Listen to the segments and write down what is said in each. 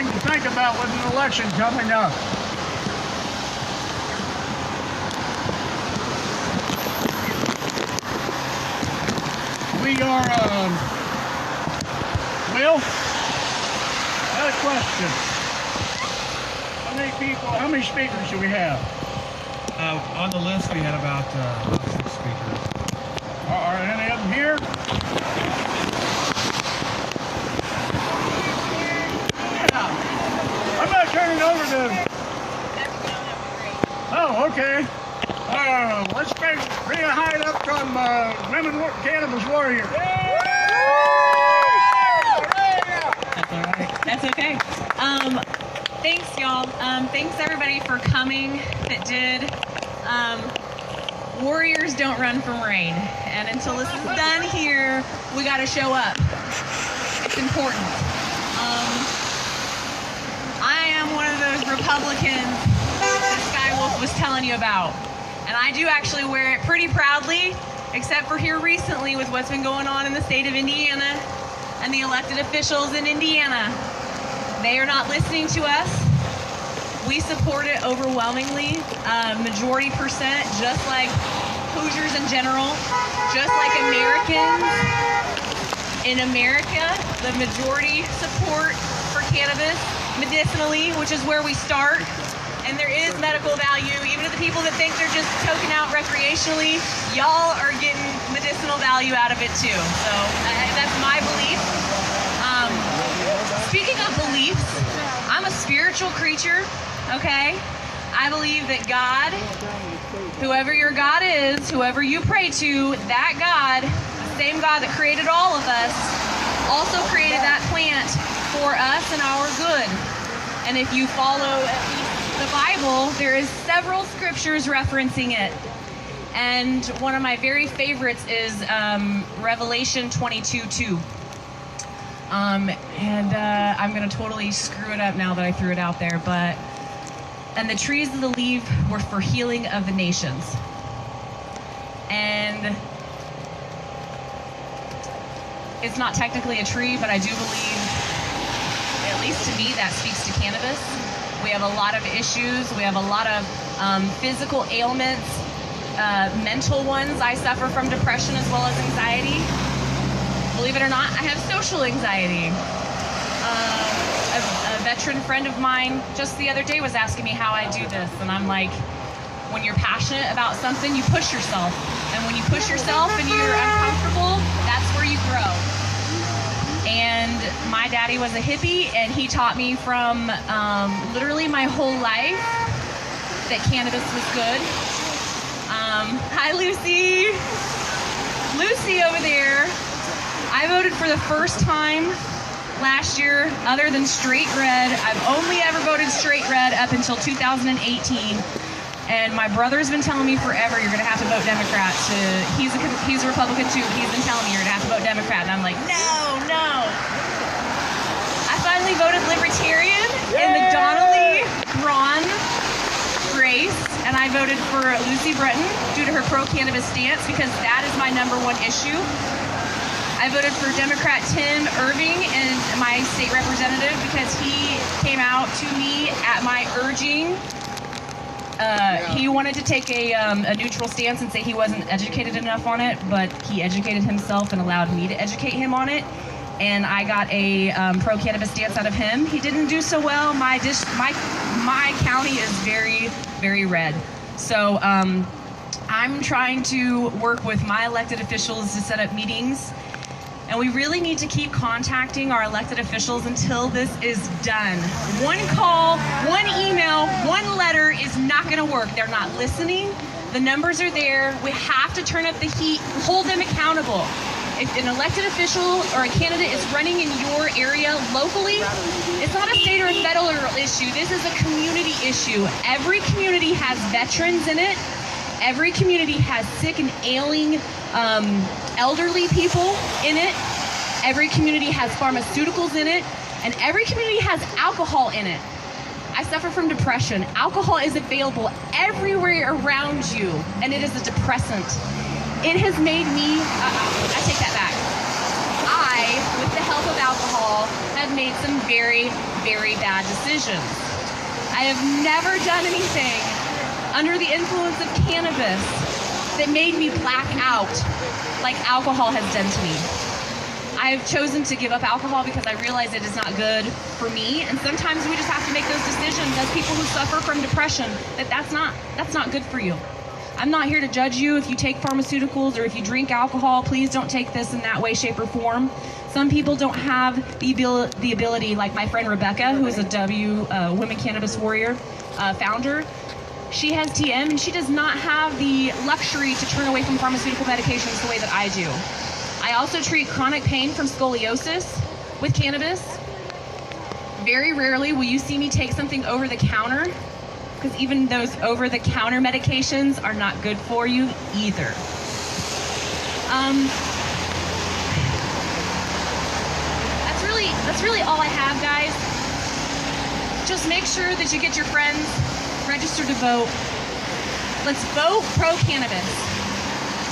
something to think about with an election coming up. We are, Will, I have a question. How many speakers do we have? On the list, we had about 6 speakers. Are any of them here? Yeah. I'm going to turn it over to... Oh, okay. Let's bring a hide up from Women Cannabis Warrior. That's all right. That's okay. Thanks, y'all. Thanks, everybody, for coming that did. Warriors don't run from rain. And until this is done here, we got to show up. It's important. I am one of those Republicans that Skywolf was telling you about. And I do actually wear it pretty proudly, except for here recently with what's been going on in the state of Indiana and the elected officials in Indiana. They are not listening to us. We support it overwhelmingly, majority percent, just like Hoosiers in general, just like Americans. In America, the majority support for cannabis medicinally, which is where we start. And there is medical value, even to the people that think they're just toking out recreationally. Y'all are getting medicinal value out of it too. So that's my belief. Speaking of beliefs, I'm a spiritual creature, okay? I believe that God, whoever your God is, whoever you pray to, that God, the same God that created all of us, also created that plant for us and our good. And if you follow at least the Bible, there is several scriptures referencing it. And one of my very favorites is Revelation 22:2. I'm going to totally screw it up now that I threw it out there, but, and the trees of the leaf were for healing of the nations. And it's not technically a tree, but I do believe, at least to me, that speaks to cannabis. We have a lot of issues. We have a lot of physical ailments, mental ones. I suffer from depression as well as anxiety. Believe it or not, I have social anxiety. A veteran friend of mine just the other day was asking me how I do this, and I'm like, when you're passionate about something, you push yourself. And when you push yourself and you're uncomfortable, that's where you grow. And my daddy was a hippie, and he taught me from literally my whole life that cannabis was good. Hi, Lucy. Lucy over there. I voted for the first time last year, other than straight red. I've only ever voted straight red up until 2018. And my brother's been telling me forever, you're going to have to vote Democrat. He's a Republican too. He's been telling me you're going to have to vote Democrat. And I'm like, no. I finally voted Libertarian in the Donnelly-Braun race. And I voted for Lucy Breton due to her pro-cannabis stance, because that is my #1 issue. I voted for Democrat Tim Irving and my state representative because he came out to me at my urging. He wanted to take a neutral stance and say he wasn't educated enough on it, but he educated himself and allowed me to educate him on it. And I got a pro-cannabis stance out of him. He didn't do so well. My county is very, very red. So I'm trying to work with my elected officials to set up meetings. And we really need to keep contacting our elected officials until this is done. One call, one email, one letter is not going to work. They're not listening. The numbers are there. We have to turn up the heat, hold them accountable. If an elected official or a candidate is running in your area locally, it's not a state or a federal issue. This is a community issue. Every community has veterans in it. Every community has sick and ailing elderly people in it. Every community has pharmaceuticals in it. And every community has alcohol in it. I suffer from depression. Alcohol is available everywhere around you, and it is a depressant. It has made me, I take that back. I, with the help of alcohol, have made some very, very bad decisions. I have never done anything under the influence of cannabis that made me black out like alcohol has done to me. I have chosen to give up alcohol because I realize it is not good for me, and sometimes we just have to make those decisions as people who suffer from depression that's not good for you. I'm not here to judge you if you take pharmaceuticals or if you drink alcohol. Please don't take this in that way, shape, or form. Some people don't have the ability, like my friend Rebecca, who is a Women Cannabis Warrior founder. She has TM, and she does not have the luxury to turn away from pharmaceutical medications the way that I do. I also treat chronic pain from scoliosis with cannabis. Very rarely will you see me take something over the counter, because even those over-the-counter medications are not good for you either. That's really all I have, guys. Just make sure that you get your friends registered to vote. Let's vote pro-cannabis.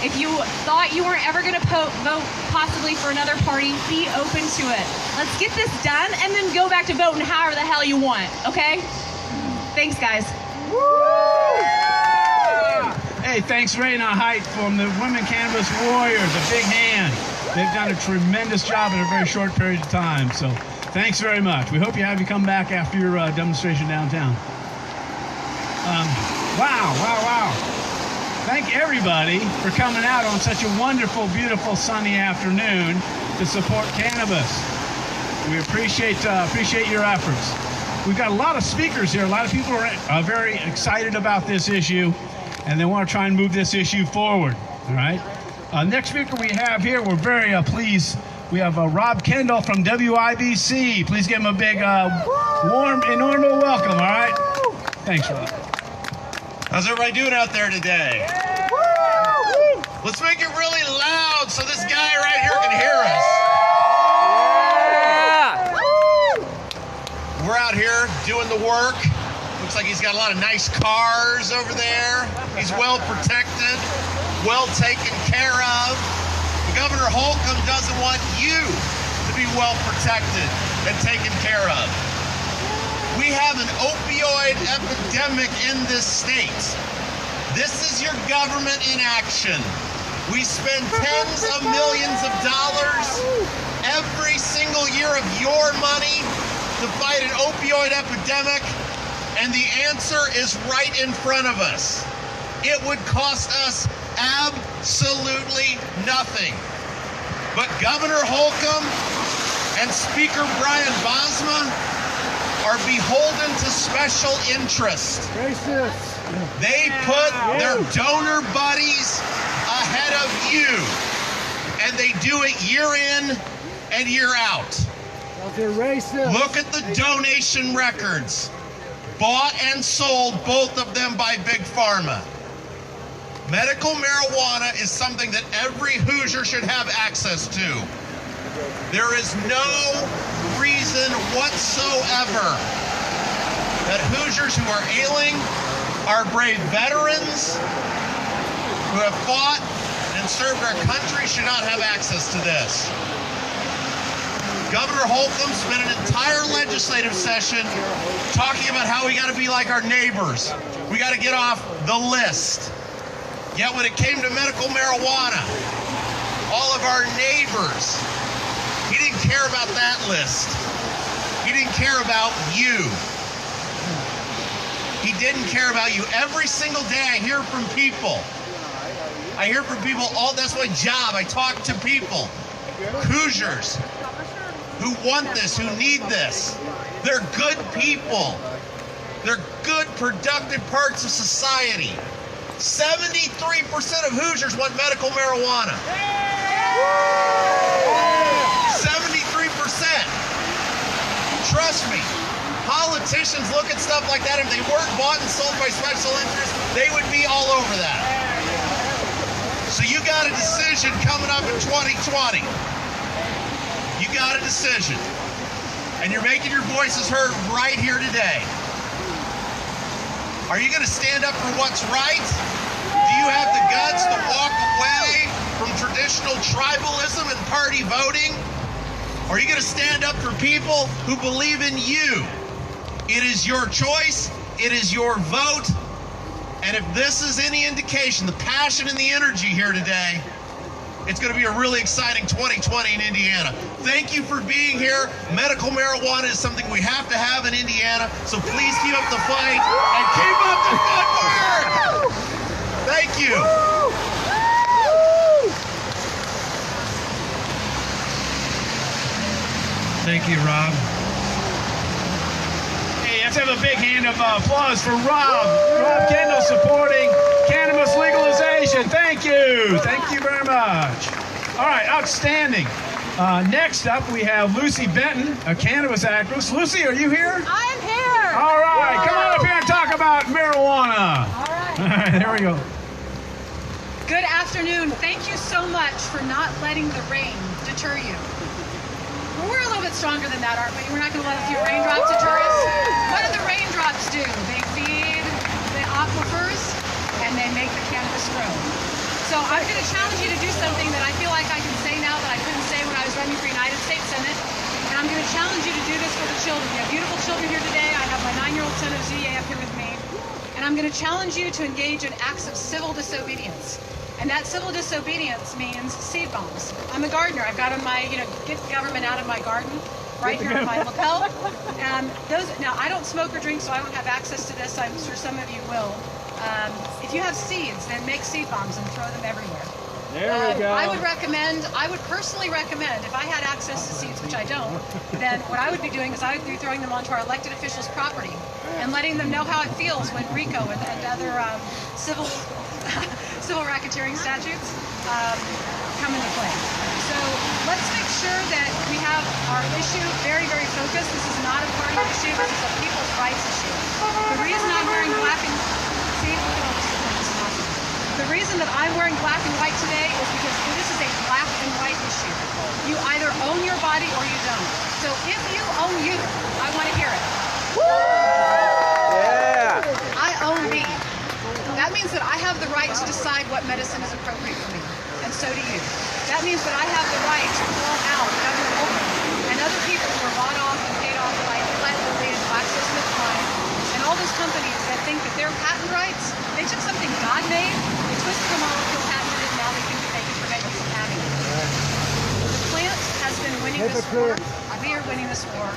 If you thought you weren't ever going to vote possibly for another party, be open to it. Let's get this done and then go back to voting however the hell you want, okay? Thanks, guys. Hey, thanks, Raina Height from the Women Cannabis Warriors. A big hand. They've done a tremendous job in a very short period of time. So thanks very much. We hope you come back after your demonstration downtown. Wow. Thank everybody for coming out on such a wonderful, beautiful, sunny afternoon to support cannabis. We appreciate your efforts. We've got a lot of speakers here. A lot of people are very excited about this issue, and they want to try and move this issue forward. All right. Next speaker we have here, we're very pleased. We have Rob Kendall from WIBC. Please give him a big, warm and Norml welcome. All right. Thanks, Rob. How's everybody doing out there today? Let's make it really loud so this guy right here can hear us. We're out here doing the work. Looks like he's got a lot of nice cars over there. He's well protected, well taken care of. Governor Holcomb doesn't want you to be well protected and taken care of. We have an opioid epidemic in this state. This is your government in action. We spend tens of millions of dollars every single year of your money to fight an opioid epidemic, and the answer is right in front of us. It would cost us absolutely nothing. But Governor Holcomb and Speaker Brian Bosma are beholden to special interest. They put their donor buddies ahead of you, and they do it year in and year out. Look at the donation records. Bought and sold, both of them by Big Pharma. Medical marijuana is something that every Hoosier should have access to. There is no reason whatsoever that Hoosiers who are ailing, our brave veterans who have fought and served our country, should not have access to this. Governor Holcomb spent an entire legislative session talking about how we got to be like our neighbors. We got to get off the list. Yet when it came to medical marijuana, all of our neighbors, he didn't care about that list. He didn't care about you. He didn't care about you. Every single day I hear from people. That's my job. I talk to people, Hoosiers, who want this, who need this. They're good people. They're good, productive parts of society. 73% of Hoosiers want medical marijuana. 73%. Trust me, politicians look at stuff like that. If they weren't bought and sold by special interests, they would be all over that. So you got a decision coming up in 2020. You got a decision. And you're making your voices heard right here today. Are you going to stand up for what's right? Do you have the guts to walk away from traditional tribalism and party voting? Or are you going to stand up for people who believe in you? It is your choice. It is your vote. And if this is any indication, the passion and the energy here today, it's going to be a really exciting 2020 in Indiana. Thank you for being here. Medical marijuana is something we have to have in Indiana, so please keep up the fight and keep up the good work. Thank you. Thank you, Rob. Hey, let's have a big hand of applause for Rob. Rob Kendall supporting cannabis legalization. Thank you. Thank you very much. All right, outstanding. Next up, we have Lucy Benton, a cannabis activist. Lucy, are you here? I'm here. All right, come on up here and talk about marijuana. All right. All right, there we go. Good afternoon. Thank you so much for not letting the rain deter you. We're a little bit stronger than that, aren't we? We're not going to let a few raindrops deter us. What do the raindrops do? They feed the aquifers and they make the cannabis grow. So I'm going to challenge you to do something that I feel like I can say now that I couldn't say when I was running for United States Senate. And I'm going to challenge you to do this for the children. We have beautiful children here today. I have my 9-year-old son Oziye up here with me. And I'm going to challenge you to engage in acts of civil disobedience. And that civil disobedience means seed bombs. I'm a gardener. I've got on my, get government out of my garden, right here in my lapel. Now, I don't smoke or drink, so I don't have access to this. I'm sure some of you will. If you have seeds, then make seed bombs and throw them everywhere. There we go. I would personally recommend, if I had access to seeds, which I don't, then what I would be doing is I would be throwing them onto our elected officials' property and letting them know how it feels when RICO and other civil racketeering statutes come into play. So let's make sure that we have our issue very, very focused. This is not a party issue. This is a people's rights issue. The reason I'm wearing black and the reason that I'm wearing black and white today is because this is a black and white issue. You either own your body or you don't. So if you own you, I want to hear it. Yeah. I own me. That means that I have the right to decide what medicine is appropriate for me, and so do you. That means that I have the right to call out Governor Holcomb and other people who are bought off and paid off by Eli Lilly and GlaxoSmithKline and all those companies that think that their patent rights, they took something God made, they twisted them all, feel patented it, now they can prevent you from having it. The plant has been winning this war. We are winning this war.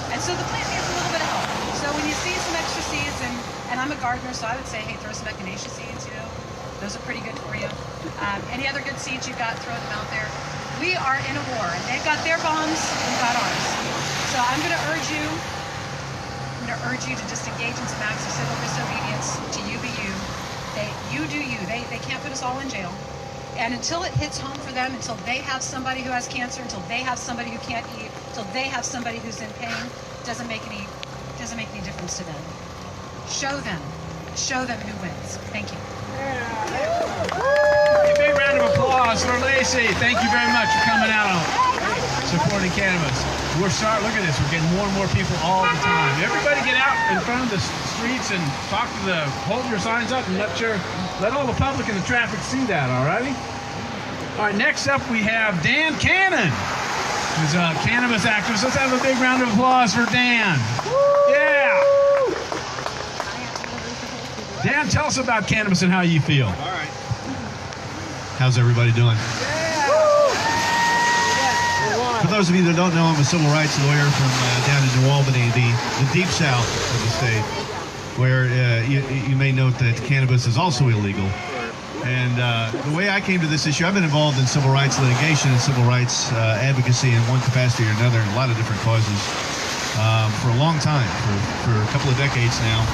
And so the plant needs a little bit of help. So when you see some extra seeds, and I'm a gardener, so I would say, hey, throw some echinacea seeds, those are pretty good for you. Any other good seeds you've got, throw them out there. We are in a war, and they've got their bombs, we've got ours. So I'm going to urge you to just engage in some acts of civil disobedience, to you be you. You do you. They can't put us all in jail. And until it hits home for them, until they have somebody who has cancer, until they have somebody who can't eat, until they have somebody who's in pain, doesn't make any difference to them. Show them who wins. Thank you. A big round of applause for Lacey. Thank you very much for coming out and supporting cannabis. Look at this. We're getting more and more people all the time. Everybody get out in front of the streets and hold your signs up and let all the public and the traffic see that, all righty? All right, next up we have Dan Cannon, who's a cannabis activist. Let's have a big round of applause for Dan. Yeah. Dan, tell us about cannabis and how you feel. All right. How's everybody doing? For those of you that don't know, I'm a civil rights lawyer from down in New Albany, the deep south of the state, where you may note that cannabis is also illegal. And the way I came to this issue, I've been involved in civil rights litigation and civil rights advocacy in one capacity or another in a lot of different causes for a long time, for a couple of decades now.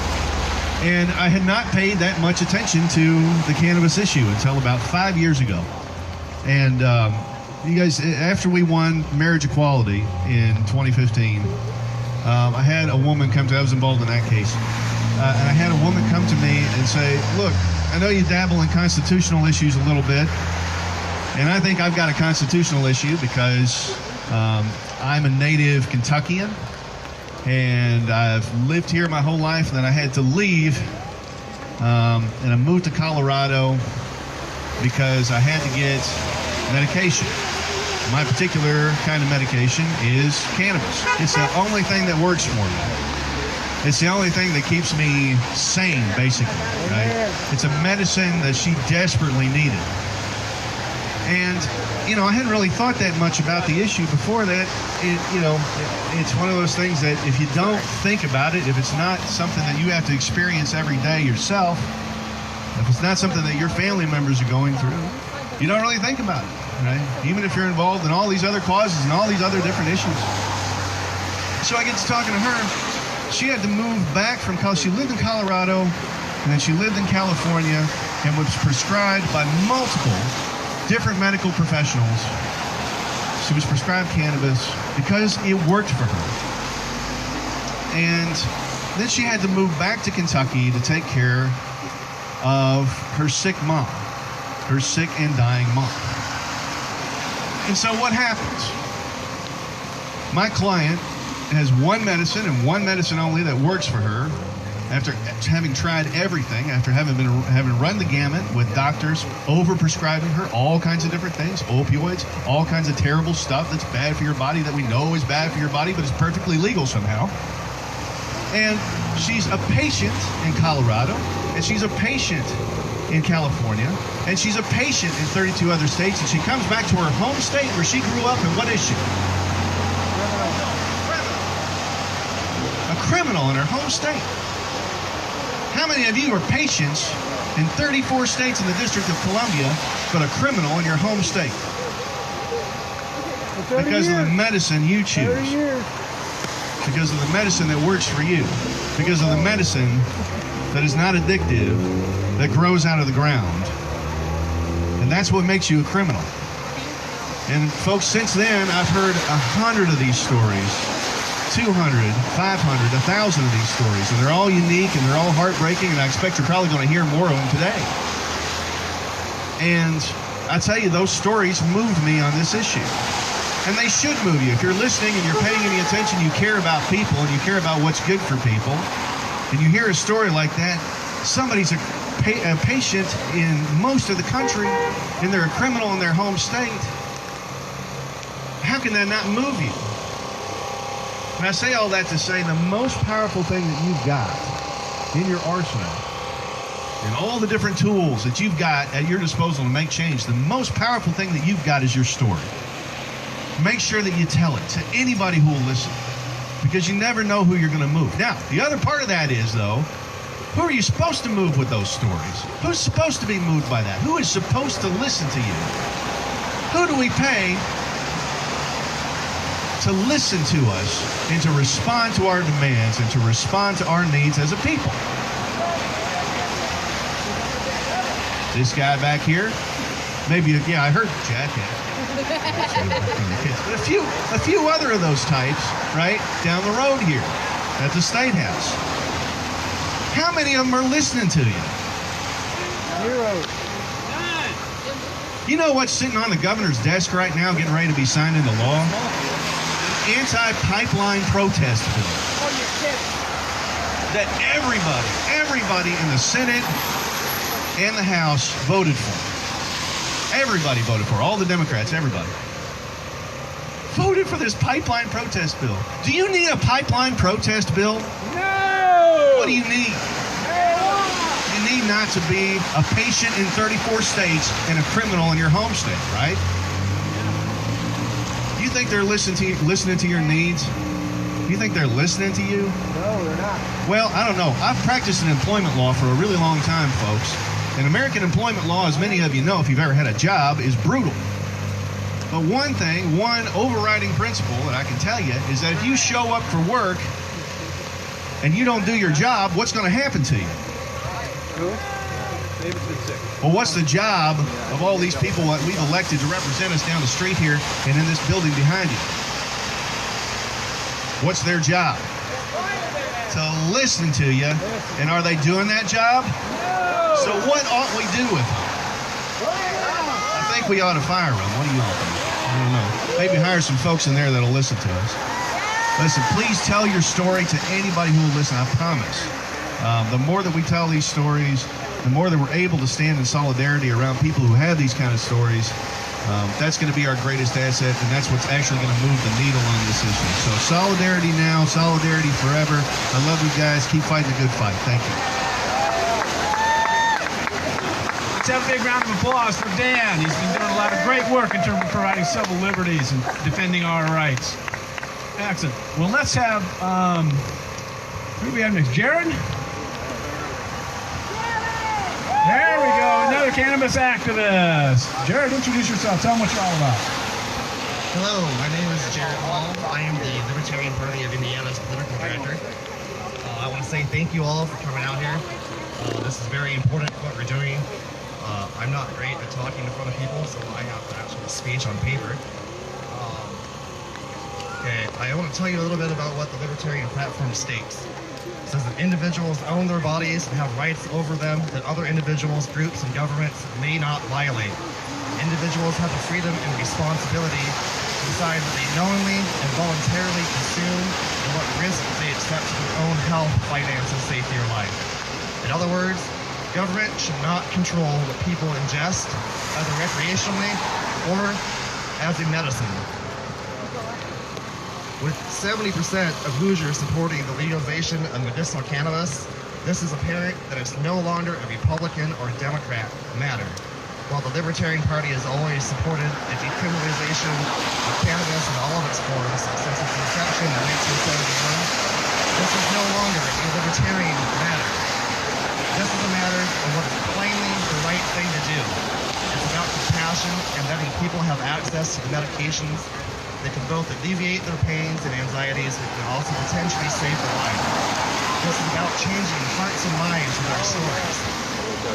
And I had not paid that much attention to the cannabis issue until about 5 years ago. And you guys, after we won marriage equality in 2015, I had a woman come to, I was involved in that case, and I had a woman come to me and say, look, I know you dabble in constitutional issues a little bit, and I think I've got a constitutional issue because I'm a native Kentuckian, and I've lived here my whole life, and then I had to leave, and I moved to Colorado because I had to get medication. My particular kind of medication is cannabis. It's the only thing that works for me. It's the only thing that keeps me sane, basically, right? It's a medicine that she desperately needed. And, I hadn't really thought that much about the issue before that. It's one of those things that if you don't think about it, if it's not something that you have to experience every day yourself, if it's not something that your family members are going through, you don't really think about it, right? Even if you're involved in all these other causes and all these other different issues. So I get to talking to her. She had to move back from, she lived in Colorado, and then she lived in California, and was prescribed by multiple different medical professionals. She was prescribed cannabis because it worked for her. And then she had to move back to Kentucky to take care of her sick mom, her sick and dying mom. And so what happens? My client has one medicine and one medicine only that works for her. After having tried everything, after having run the gamut with doctors overprescribing her all kinds of different things, opioids, all kinds of terrible stuff that's bad for your body, that we know is bad for your body, but it's perfectly legal somehow. And she's a patient in Colorado, and she's a patient in California, and she's a patient in 32 other states, and she comes back to her home state where she grew up, and what is she? A criminal in her home state. How many of you are patients in 34 states in the District of Columbia, but a criminal in your home state? Because of the medicine you choose. Because of the medicine that works for you. Because of the medicine that is not addictive, that grows out of the ground. And that's what makes you a criminal. And folks, since then, I've heard 100 of these stories. 200, 500, 1,000 of these stories, and they're all unique and they're all heartbreaking, and I expect you're probably going to hear more of them today. And I tell you, those stories moved me on this issue. And they should move you. If you're listening and you're paying any attention, you care about people and you care about what's good for people, and you hear a story like that, somebody's a patient in most of the country, and they're a criminal in their home state. How can that not move you? And I say all that to say the most powerful thing that you've got in your arsenal, and all the different tools that you've got at your disposal to make change, the most powerful thing that you've got is your story. Make sure that you tell it to anybody who will listen, because you never know who you're going to move. Now, the other part of that is, though, who are you supposed to move with those stories? Who's supposed to be moved by that? Who is supposed to listen to you? Who do we pay to listen to us and to respond to our demands and to respond to our needs as a people? This guy back here, maybe, yeah, I heard the jackass. But a few other of those types, right, down the road here at the State House. How many of them are listening to you? Zero. You know what's sitting on the governor's desk right now getting ready to be signed into law? Anti-pipeline protest bill that everybody in the Senate and the House voted for. Everybody voted for, all the Democrats, everybody voted for this pipeline protest bill. Do you need a pipeline protest bill? No! What do you need? You need not to be a patient in 34 states and a criminal in your home state, right? You think they're listening to your needs? You think they're listening to you? No, they're not. Well, I don't know. I've practiced in employment law for a really long time, folks. And American employment law, as many of you know if you've ever had a job, is brutal. But one overriding principle that I can tell you is that if you show up for work and you don't do your job, what's going to happen to you? David's been sick. Well, what's the job of all these people that we've elected to represent us down the street here and in this building behind you? What's their job? To listen to you. And are they doing that job? So what ought we do with them? I think we ought to fire them. What do you all think? I don't know. Maybe hire some folks in there that'll listen to us. Listen, please tell your story to anybody who will listen, I promise. The more that we tell these stories, the more that we're able to stand in solidarity around people who have these kind of stories, That's going to be our greatest asset, and that's what's actually going to move the needle on this issue. So solidarity now, solidarity forever. I love you guys. Keep fighting the good fight. Thank you. Let's have a big round of applause for Dan. He's been doing a lot of great work in terms of providing civil liberties and defending our rights. Excellent. Well, let's have, who do we have next? Jared? There we go, another cannabis activist. Jared, introduce yourself. Tell them what you're all about. Hello, my name is Jared Hall. I am the Libertarian Party of Indiana's political director. I want to say thank you all for coming out here. This is very important what we're doing. I'm not great at talking in front of people, so I have to actually speech on paper. Okay, I want to tell you a little bit about what the Libertarian platform states. It says that individuals own their bodies and have rights over them that other individuals, groups, and governments may not violate. Individuals have the freedom and responsibility to decide what they knowingly and voluntarily consume and what risks they accept to their own health, finances, safety, or life. In other words, government should not control what people ingest, either recreationally or as a medicine. With 70% of Hoosiers supporting the legalization of medicinal cannabis, this is apparent that it's no longer a Republican or Democrat matter. While the Libertarian Party has always supported the decriminalization of cannabis in all of its forms since its inception in 1971, this is no longer a libertarian matter. This is a matter of what is plainly the right thing to do. It's about compassion and letting people have access to the medications that can both alleviate their pains and anxieties and can also potentially save their life. This is about changing hearts and minds with our stories.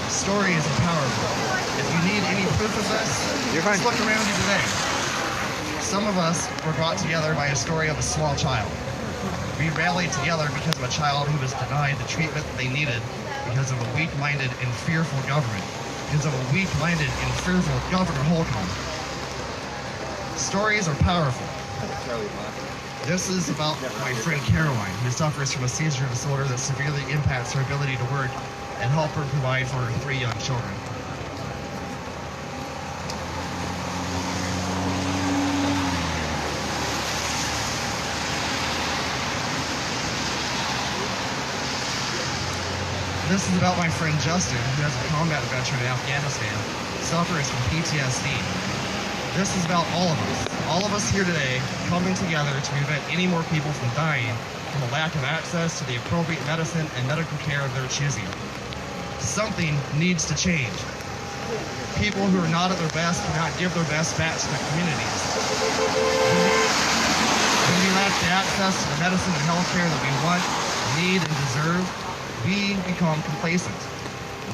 Stories are powerful. If you need any proof of this, just look around you today. Some of us were brought together by a story of a small child. We rallied together because of a child who was denied the treatment they needed because of a weak-minded and fearful government, because of a weak-minded and fearful Governor Holcomb. Stories are powerful. This is about my friend Caroline, who suffers from a seizure disorder that severely impacts her ability to work and help her provide for her 3 young children. This is about my friend Justin, who has a combat veteran in Afghanistan, suffers from PTSD. This is about all of us here today coming together to prevent any more people from dying from a lack of access to the appropriate medicine and medical care of their choosing. Something needs to change. People who are not at their best cannot give their best back to their communities. When we lack the access to the medicine and health care that we want, need, and deserve, we become complacent.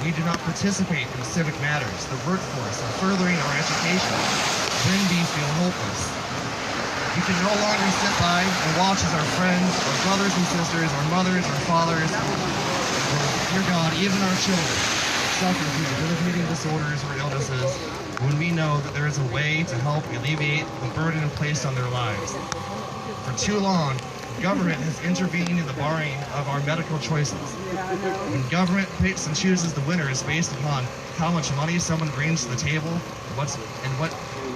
We do not participate in civic matters, the workforce, or furthering our education. Then we feel hopeless. We can no longer sit by and watch as our friends, our brothers and sisters, our mothers, our fathers, or, dear God, even our children, suffer through debilitating disorders or illnesses when we know that there is a way to help alleviate the burden placed on their lives. For too long, government has intervened in the barring of our medical choices. When government picks and chooses the winners based upon how much money someone brings to the table,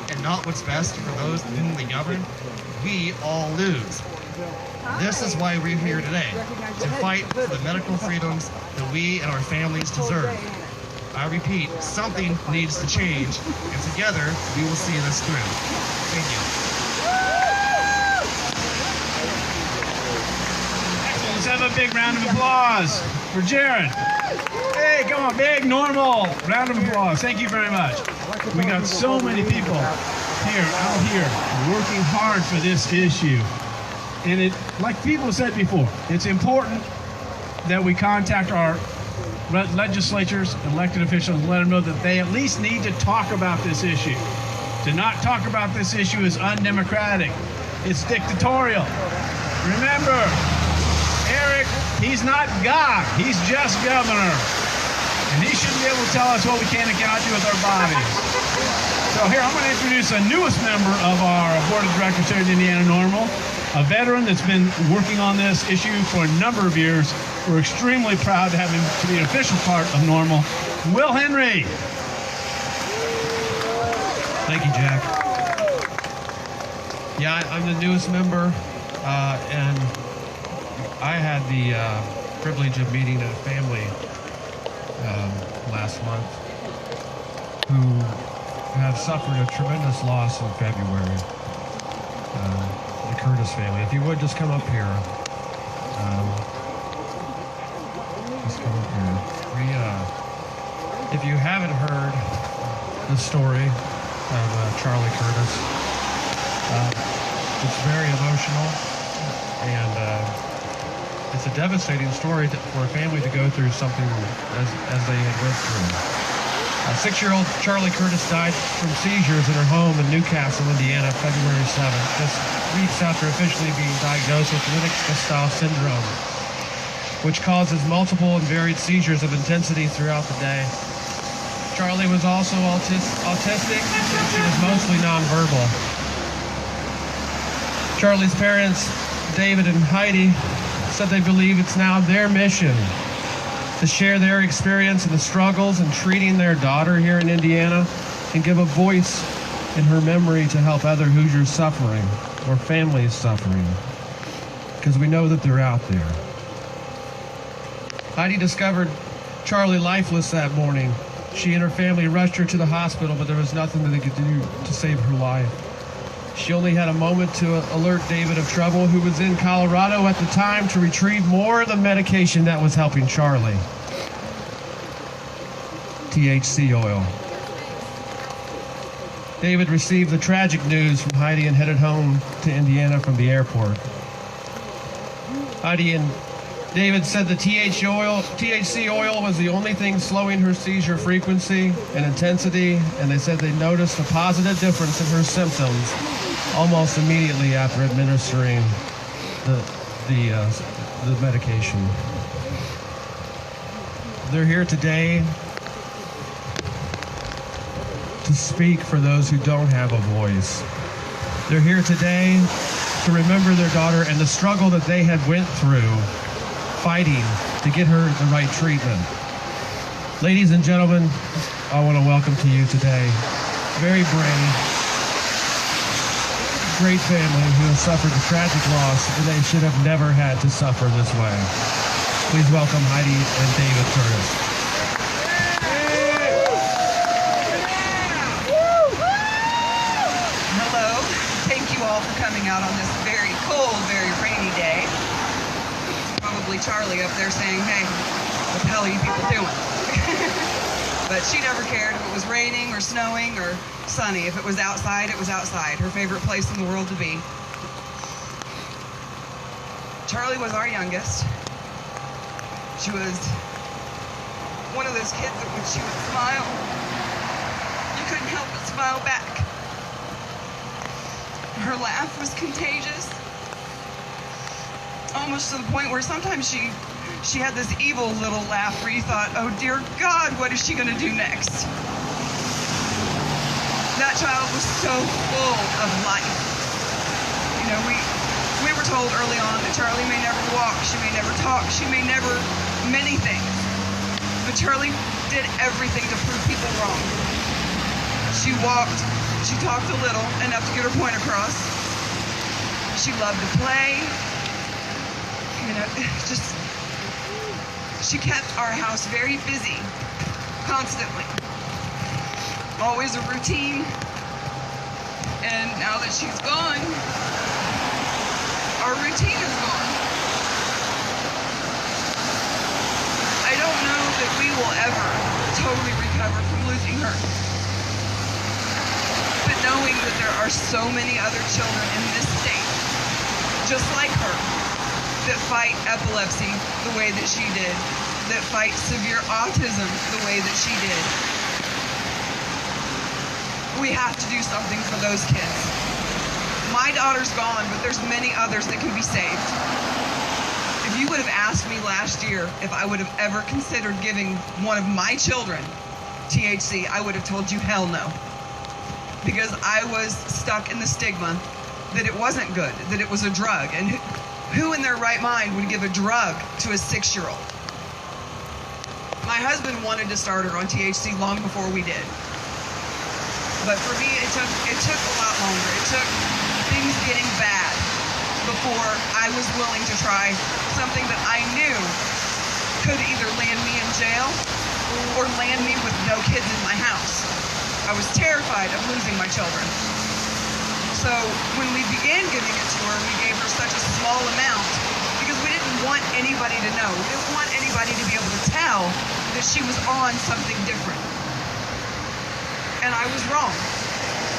and not what's best for those whom they govern, we all lose. This is why we're here today, to fight for the medical freedoms that we and our families deserve. I repeat, something needs to change, and together we will see this through. Thank you. Let's have a big round of applause for Jared. Hey, come on, big, Norml. Round of applause. Thank you very much. We got so many people out here, working hard for this issue. And it, like people said before, it's important that we contact our legislatures, elected officials, and let them know that they at least need to talk about this issue. To not talk about this issue is undemocratic. It's dictatorial. Remember, Eric, he's not God. He's just governor. And he shouldn't be able to tell us what we can and cannot do with our bodies. So here, I'm going to introduce a newest member of our board of directors here at Indiana Norml, a veteran that's been working on this issue for a number of years. We're extremely proud to have him to be an official part of Norml. Will Henry. Thank you, Jack. Yeah, I'm the newest member, and I had the privilege of meeting a family last month who have suffered a tremendous loss in February. The Curtis family. If you would just come up here. Just come up here. If you haven't heard the story of Charly Curtis, it's very emotional, and it's a devastating story for a family to go through something as they had went through. 6-year-old Charly Curtis died from seizures in her home in Newcastle, Indiana, February 7th, just weeks after officially being diagnosed with Lennox-Gastaut syndrome, which causes multiple and varied seizures of intensity throughout the day. Charly was also autistic, and she was mostly nonverbal. Charly's parents, David and Heidi, said they believe it's now their mission to share their experience and the struggles in treating their daughter here in Indiana and give a voice in her memory to help other Hoosiers suffering or families suffering, because we know that they're out there. Heidi discovered Charly lifeless that morning. She and her family rushed her to the hospital, but there was nothing that they could do to save her life. She only had a moment to alert David of trouble, who was in Colorado at the time, to retrieve more of the medication that was helping Charly. THC oil. David received the tragic news from Heidi and headed home to Indiana from the airport. Heidi and David said the THC oil was the only thing slowing her seizure frequency and intensity, and they said they noticed a positive difference in her symptoms almost immediately after administering the medication. They're here today to speak for those who don't have a voice. They're here today to remember their daughter and the struggle that they had went through fighting to get her the right treatment. Ladies and gentlemen, I want to welcome to you today very brave, great family who has suffered a tragic loss, and they should have never had to suffer this way. Please welcome Heidi and David Curtis. Hello. Thank you all for coming out on this very cold, very rainy day. Probably Charly up there saying, hey, what the hell are you people doing? But she never cared if it was raining or snowing or sunny. If it was outside, it was outside. Her favorite place in the world to be. Charly was our youngest. She was one of those kids that when she would smile, you couldn't help but smile back. Her laugh was contagious, almost to the point where sometimes she had this evil little laugh where you thought, oh dear God, what is she going to do next? That child was so full of life. You know, we were told early on that Charly may never walk, she may never talk, she may never many things. But Charly did everything to prove people wrong. She walked, she talked a little, enough to get her point across. She loved to play. You know, she kept our house very busy, constantly. Always a routine. And now that she's gone, our routine is gone. I don't know that we will ever totally recover from losing her. But knowing that there are so many other children in this state, just like her, that fight epilepsy the way that she did, that fight severe autism the way that she did. We have to do something for those kids. My daughter's gone, but there's many others that can be saved. If you would have asked me last year if I would have ever considered giving one of my children THC, I would have told you hell no. Because I was stuck in the stigma that it wasn't good, that it was a drug. And who in their right mind would give a drug to a 6-year-old? My husband wanted to start her on THC long before we did. But for me, it took a lot longer. It took things getting bad before I was willing to try something that I knew could either land me in jail or land me with no kids in my house. I was terrified of losing my children. So when we began giving it to her, we gave her such a small amount because we didn't want anybody to know. We didn't want anybody to be able to tell that she was on something different. And I was wrong.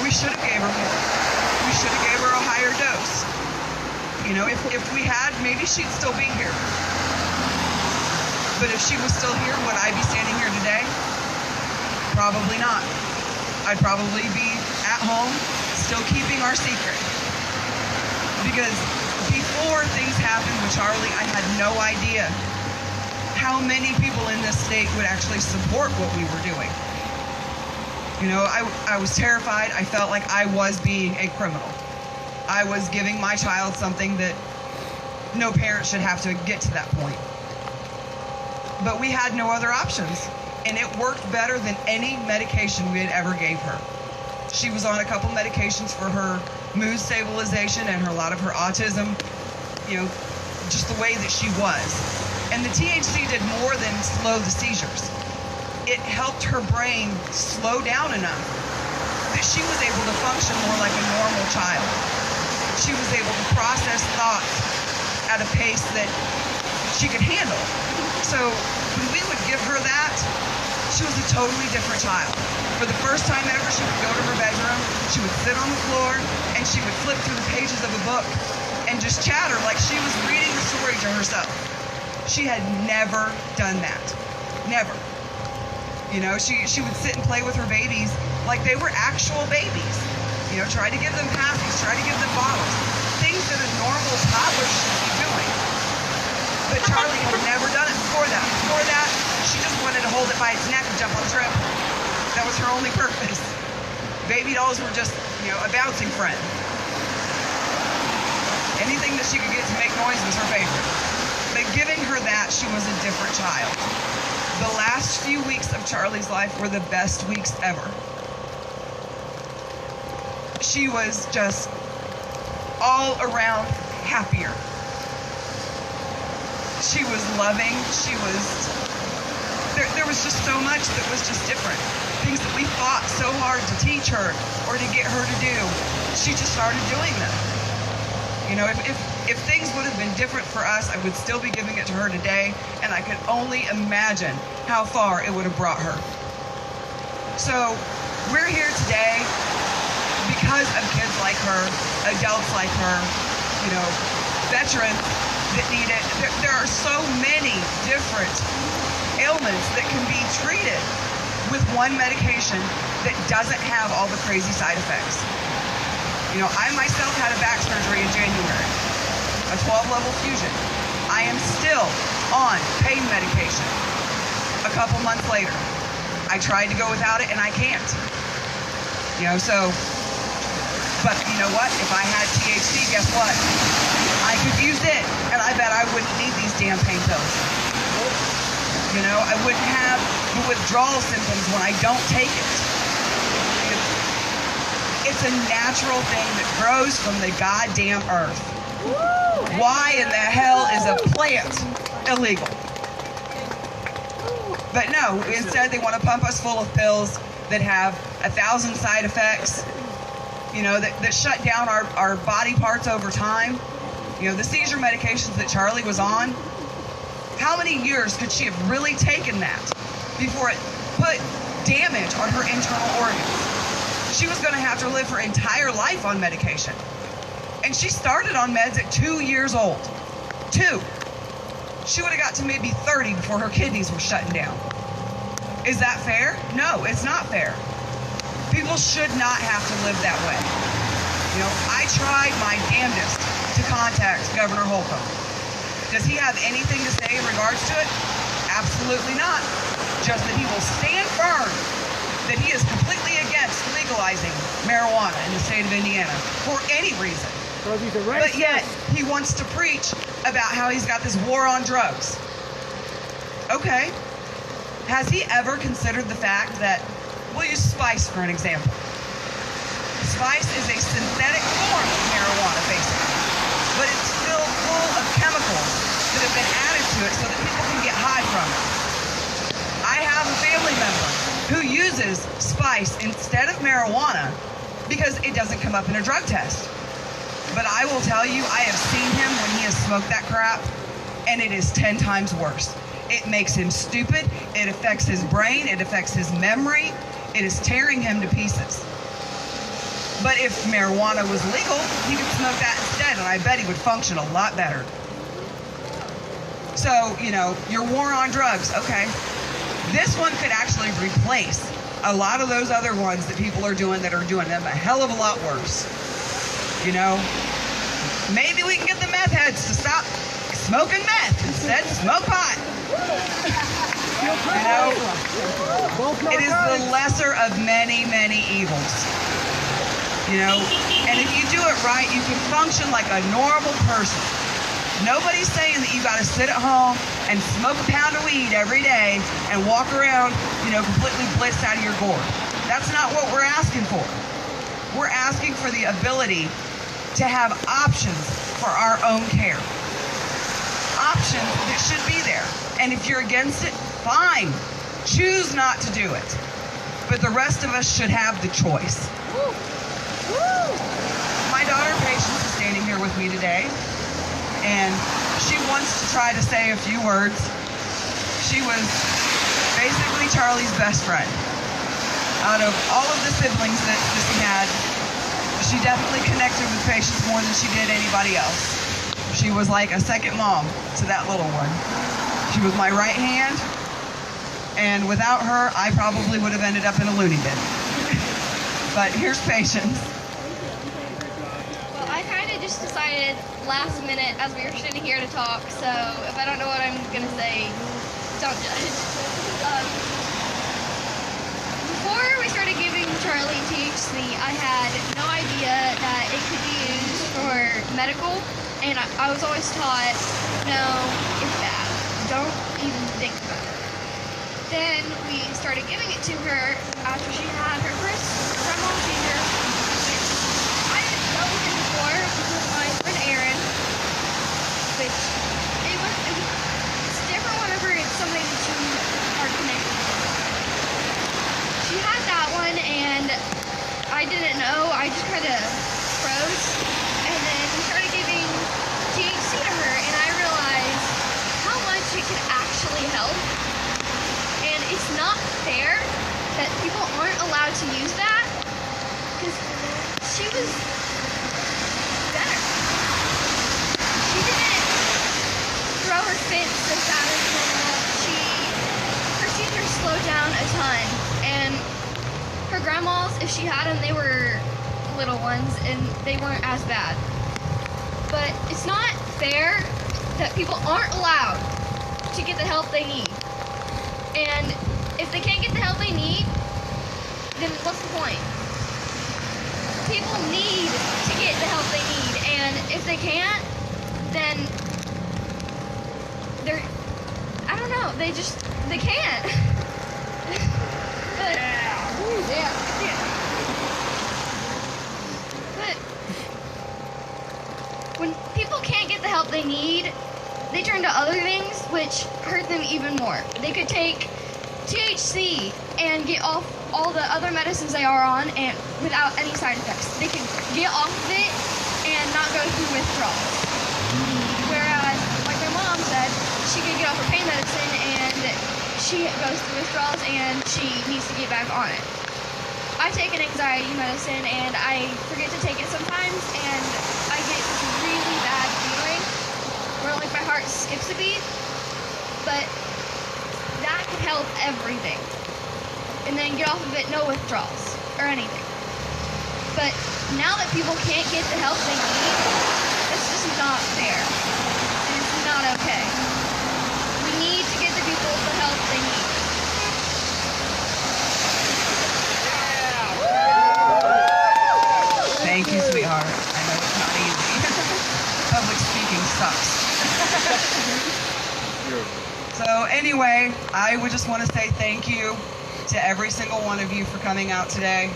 We should have gave her more. We should have gave her a higher dose. You know, if we had, maybe she'd still be here. But if she was still here, would I be standing here today? Probably not. I'd probably be at home, still keeping our secret. Because before things happened with Charly, I had no idea how many people in this state would actually support what we were doing. You know, I was terrified. I felt like I was being a criminal. I was giving my child something that no parent should have to get to that point. But we had no other options, and it worked better than any medication we had ever gave her. She was on a couple medications for her mood stabilization and a lot of her autism, you know, just the way that she was. And the THC did more than slow the seizures. It helped her brain slow down enough that she was able to function more like a normal child. She was able to process thoughts at a pace that she could handle. So when we would give her that, she was a totally different child. For the first time ever, she would go to her bedroom, she would sit on the floor, and she would flip through the pages of a book and just chatter like she was reading the story to herself. She had never done that. Never. You know, she would sit and play with her babies like they were actual babies. You know, try to give them pasties, try to give them bottles. Things that a normal toddler should be doing. But Charly had never done it before that. Before that, she just wanted to hold it by its neck and jump on the trampoline. That was her only purpose. Baby dolls were just, you know, a bouncing friend. Anything that she could get to make noise was her favorite. But giving her that, she was a different child. The last few weeks of Charly's life were the best weeks ever. She was just all around happier. She was loving. She was, there was just so much that was just different. Things that we fought so hard to teach her or to get her to do, she just started doing them. You know, if things would have been different for us, I would still be giving it to her today, and I could only imagine how far it would have brought her. So we're here today because of kids like her, adults like her, you know, veterans that need it. There are so many different ailments that can be treated with one medication that doesn't have all the crazy side effects. You know, I myself had a back surgery in January, a 12-level fusion. I am still on pain medication a couple months later. I tried to go without it and I can't. You know, so, but you know what? If I had THC, guess what? I could use it, and I bet I wouldn't need these damn pain pills. You know, I wouldn't have the withdrawal symptoms when I don't take it. It's a natural thing that grows from the goddamn earth. Why in the hell is a plant illegal? But no, instead they want to pump us full of pills that have 1,000 side effects, you know, that shut down our body parts over time. You know, the seizure medications that Charly was on, how many years could she have really taken that before it put damage on her internal organs? She was going to have to live her entire life on medication. And she started on meds at 2 years old. 2. She would have got to maybe 30 before her kidneys were shutting down. Is that fair? No, it's not fair. People should not have to live that way. You know, I tried my damnedest to contact Governor Holcomb. Does he have anything to say in regards to it? Absolutely not. Just that he will stand firm that he is completely against legalizing marijuana in the state of Indiana for any reason. But yet, he wants to preach about how he's got this war on drugs. Okay. Has he ever considered the fact that, we'll use spice for an example. Spice is a synthetic form of marijuana, basically. But it's still full of chemicals that have been added to it so that people can get high from it. I have a family member who uses spice instead of marijuana because it doesn't come up in a drug test. But I will tell you, I have seen him when he has smoked that crap, and it is 10 times worse. It makes him stupid, it affects his brain, it affects his memory, it is tearing him to pieces. But if marijuana was legal, he could smoke that instead, and I bet he would function a lot better. So, you know, your war on drugs, okay. This one could actually replace a lot of those other ones that people are doing that are doing them a hell of a lot worse. You know, maybe we can get the meth heads to stop smoking meth, instead smoke pot. You know, it is the lesser of many, many evils. You know, and if you do it right, you can function like a normal person. Nobody's saying that you got to sit at home and smoke a pound of weed every day and walk around, you know, completely blitzed out of your gourd. That's not what we're asking for. We're asking for the ability to have options for our own care. Options that should be there. And if you're against it, fine. Choose not to do it. But the rest of us should have the choice. My daughter Patience is standing here with me today, and she wants to try to say a few words. She was basically Charly's best friend. Out of all of the siblings that Sissy had, she definitely connected with Patience more than she did anybody else. She was like a second mom to that little one. She was my right hand, and without her, I probably would have ended up in a loony bin. But here's Patience. Well, I kind of just decided last minute as we were sitting here to talk, so if I don't know what I'm going to say, don't judge. Before we started giving Charly THC, I had no idea that it could be used for medical, and I was always taught, no, it's bad. Don't even think about it. Then we started giving it to her after she had her first grandma seizure, which I didn't know her before because my friend Erin, which it's different whenever it's somebody that you are connected with. She had that one and I didn't know, I just kind of froze, and then we started giving THC to her and I realized how much it could actually help. And it's not fair that people aren't allowed to use that because she was better. She didn't throw her fits as bad as normal. Her seizures slowed down a ton. And her grandmas, if she had them, they were little ones and they weren't as bad. But it's not fair that people aren't allowed to get the help they need. And if they can't get the help they need, then what's the point? People need to get the help they need, and if they can't, then they're, I don't know, they can't. But, yeah. But when people can't get the help they need, they turn to other things which hurt them even more. They could take THC and get off all the other medicines they are on and without any side effects. They could get off of it and not go through withdrawals. Whereas, like my mom said, she could get off her pain medicine and she goes through withdrawals and she needs to get back on it. I take an anxiety medicine and I forget to take it sometimes and I get this really bad feeling where like my heart skips a beat, but that could help everything. And then get off of it, no withdrawals or anything. But now that people can't get the help they need, it's just not fair. And it's not okay. We need to get the people the help they need. Thank you, sweetheart. I know it's not easy. Public speaking sucks. So anyway, I would just want to say thank you to every single one of you for coming out today.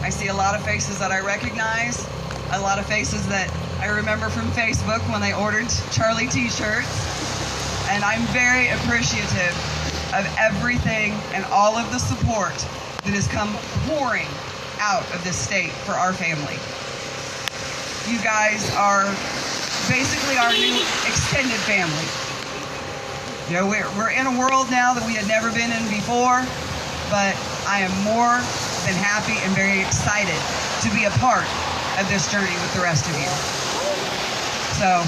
I see a lot of faces that I recognize, a lot of faces that I remember from Facebook when they ordered Charly t-shirts. And I'm very appreciative of everything and all of the support that has come pouring out of this state for our family. You guys are basically our new extended family. You know, we're in a world now that we had never been in before, but I am more than happy and very excited to be a part of this journey with the rest of you. So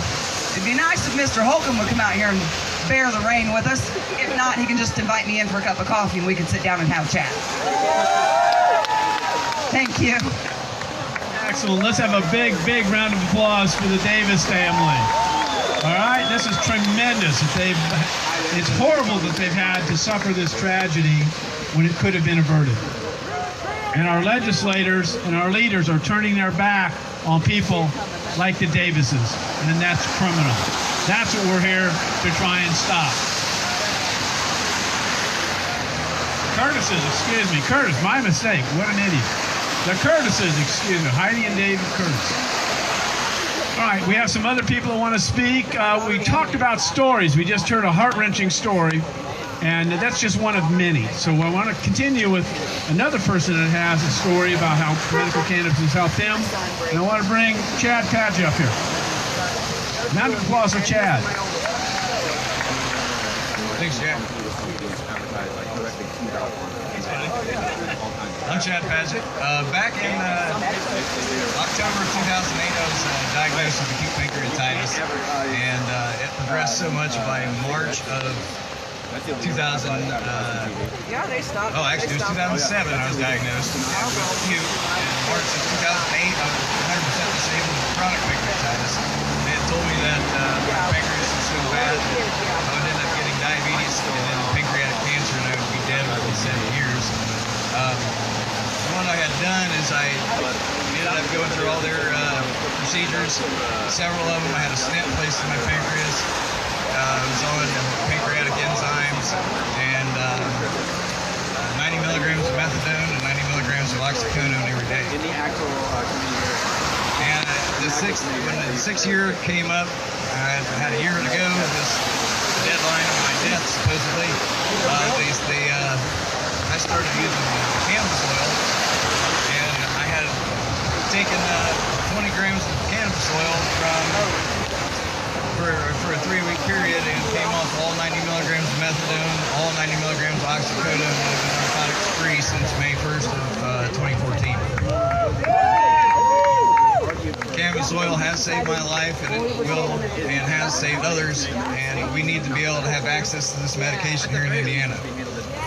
it'd be nice if Mr. Holcomb would come out here and bear the rain with us. If not, he can just invite me in for a cup of coffee and we can sit down and have a chat. Thank you. Excellent. Let's have a big, big round of applause for the Davis family. All right, this is tremendous. It's horrible that they've had to suffer this tragedy when it could have been averted. And our legislators and our leaders are turning their back on people like the Davises, and that's criminal. That's what we're here to try and stop. Curtises, excuse me. Curtis, my mistake. What an idiot. The Curtises, excuse me. Heidi and David Curtis. All right, we have some other people that want to speak. We talked about stories. We just heard a heart-wrenching story, and that's just one of many. So I want to continue with another person that has a story about how medical cannabis has helped them. And I want to bring Chad Padgett up here. Round of applause for Chad. Thanks, Jack. I'm Chad Padgett. Back in October of 2008, I was diagnosed with acute pancreatitis, and it progressed so much by March of 2000. Oh, actually, it was 2007 I was diagnosed with acute. In March of 2008, I was 100% disabled with chronic pancreatitis. They had told me that my pancreas was so bad that I would end up getting diabetes and then pancreatic cancer, and I would be dead within 7 years. What I had done is I ended up going through all their procedures. Several of them, I had a stent placed in my pancreas. I was on pancreatic enzymes and 90 milligrams of methadone and 90 milligrams of oxycodone every day. And when the sixth year came up, I had a year to go. This deadline of my death, supposedly. I started using cannabis oil, and I had taken 20 grams of cannabis oil for a 3-week period and came off all 90 milligrams of methadone, all 90 milligrams of oxycodone, and I've been narcotics free since May 1st of 2014. Cannabis oil has saved my life, and it will and has saved others, and we need to be able to have access to this medication here in Indiana.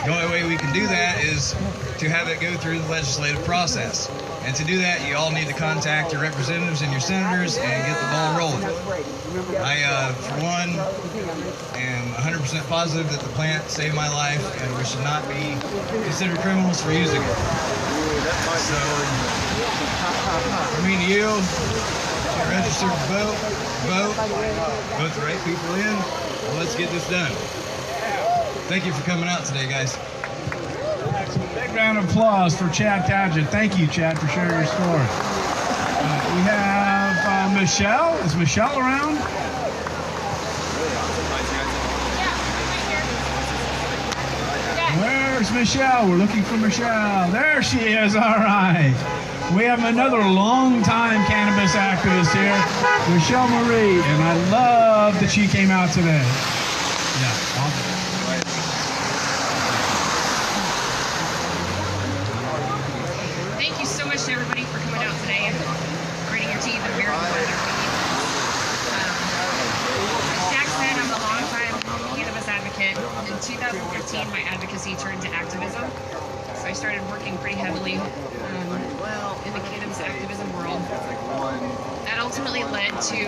The only way we can do that is to have it go through the legislative process. And to do that, you all need to contact your representatives and your senators and get the ball rolling. I, for one, am 100% positive that the plant saved my life, and we should not be considered criminals for using it. So, I mean to you, get registered to vote the right people in, and let's get this done. Thank you for coming out today, guys. Big round of applause for Chad Padgett. Thank you, Chad, for sharing your story. We have Michelle. Is Michelle around? Where's Michelle? We're looking for Michelle. There she is. All right. We have another long-time cannabis activist here, Michelle Marie, and I love that she came out today. Yeah, awesome. Thank you so much to everybody for coming out today and gritting your teeth and bearing the weather. As Jack said, I'm a longtime cannabis advocate. In 2015, my advocacy turned to activism. So I started working pretty heavily in the cannabis activism world. That ultimately led to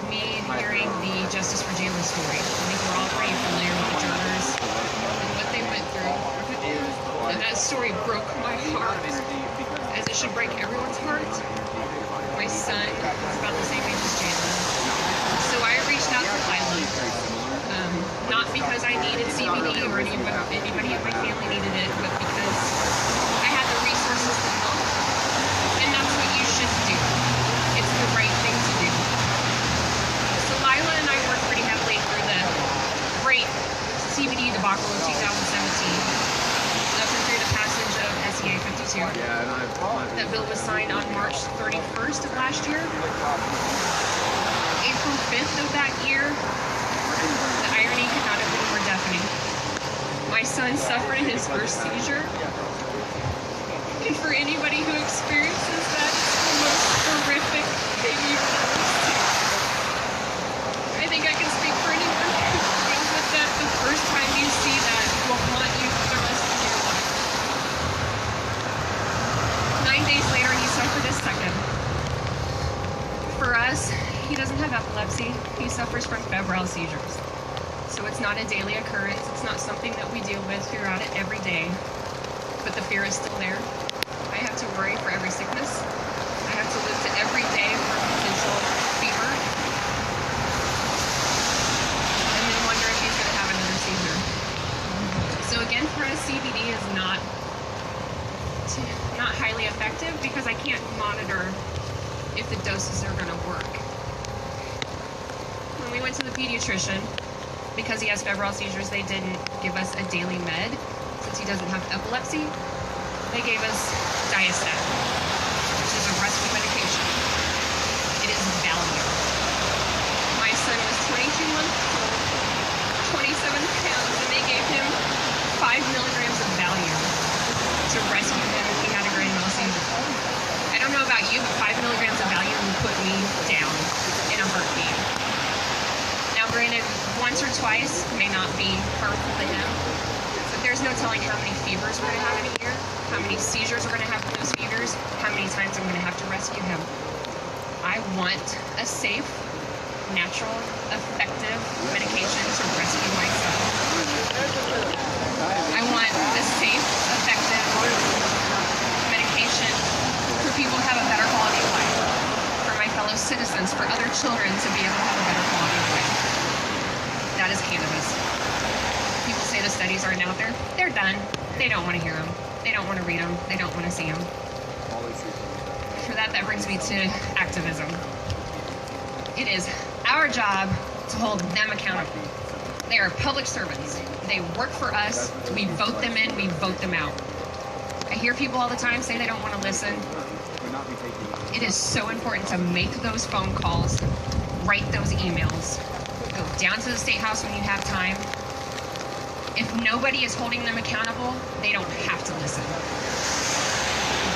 me hearing the Justice for Jalen story. I think we're all pretty familiar with the jurors and what they went through. And that story broke my heart, as it should break everyone's heart. My son is about the same age as Jalen. So I reached out to Lila, not because I needed CBD or anybody in my family needed it, but because I had the resources to help. that bill was signed on March 31st of last year. April 5th of that year, the irony could not have been more deafening. My son suffered his first seizure. And for anybody who experiences that, it's the most horrific thing you've ever seen. I think I can speak for anyone who deals with that. The first time you see that will haunt you for the rest of your life. 9 days later, he suffered a second. For us, he doesn't have epilepsy. He suffers from febrile seizures. So it's not a daily occurrence. It's not something that we deal with throughout it every day. But the fear is still there. I have to worry for every sickness. I have to live to every day for a potential fever. And then wonder if he's going to have another seizure. So again, for us, CBD is not highly effective because I can't monitor if the doses are going to work. When we went to the pediatrician, because he has febrile seizures, they didn't give us a daily med since he doesn't have epilepsy. They gave us Diastat, which is a rescue medication. It is Valium. My son was 22 months old, 27 pounds, and they gave him 5 milligrams of Valium to rescue him if he had a grand mal seizure. I don't know about you, but 5 milligrams of Valium would put me down in a heartbeat. Now, granted, once or twice may not be harmful to him, but there's no telling how many fevers we're going to have in a year, how many seizures we're going to have from those fevers, how many times I'm going to have to rescue him. I want a safe, natural, effective medication to rescue my son. I want a safe, effective medication for people to have a better quality of life, for my fellow citizens, for other children to be able to have a better quality of life. That is cannabis. People say the studies aren't out there. They're done. They don't want to hear them. They don't want to read them. They don't want to see them. For that brings me to activism. It is our job to hold them accountable. They are public servants. They work for us. We vote them in. We vote them out. I hear people all the time say they don't want to listen. It is so important to make those phone calls, write those emails, go down to the State House when you have time. If nobody is holding them accountable, they don't have to listen.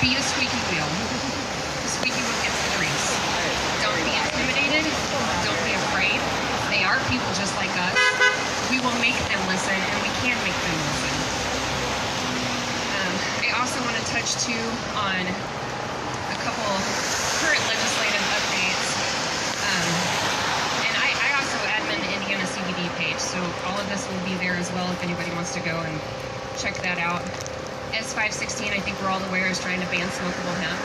Be the squeaky wheel. The squeaky wheel gets the grease. Don't be intimidated. Don't be afraid. They are people just like us. We will make them listen, and we can make them listen. I also want to touch too on a couple current legislative updates. And I also admin the Indiana CBD page, so all of this will be there as well if anybody wants to go and check that out. S516, I think we're all aware, is trying to ban smokable hemp.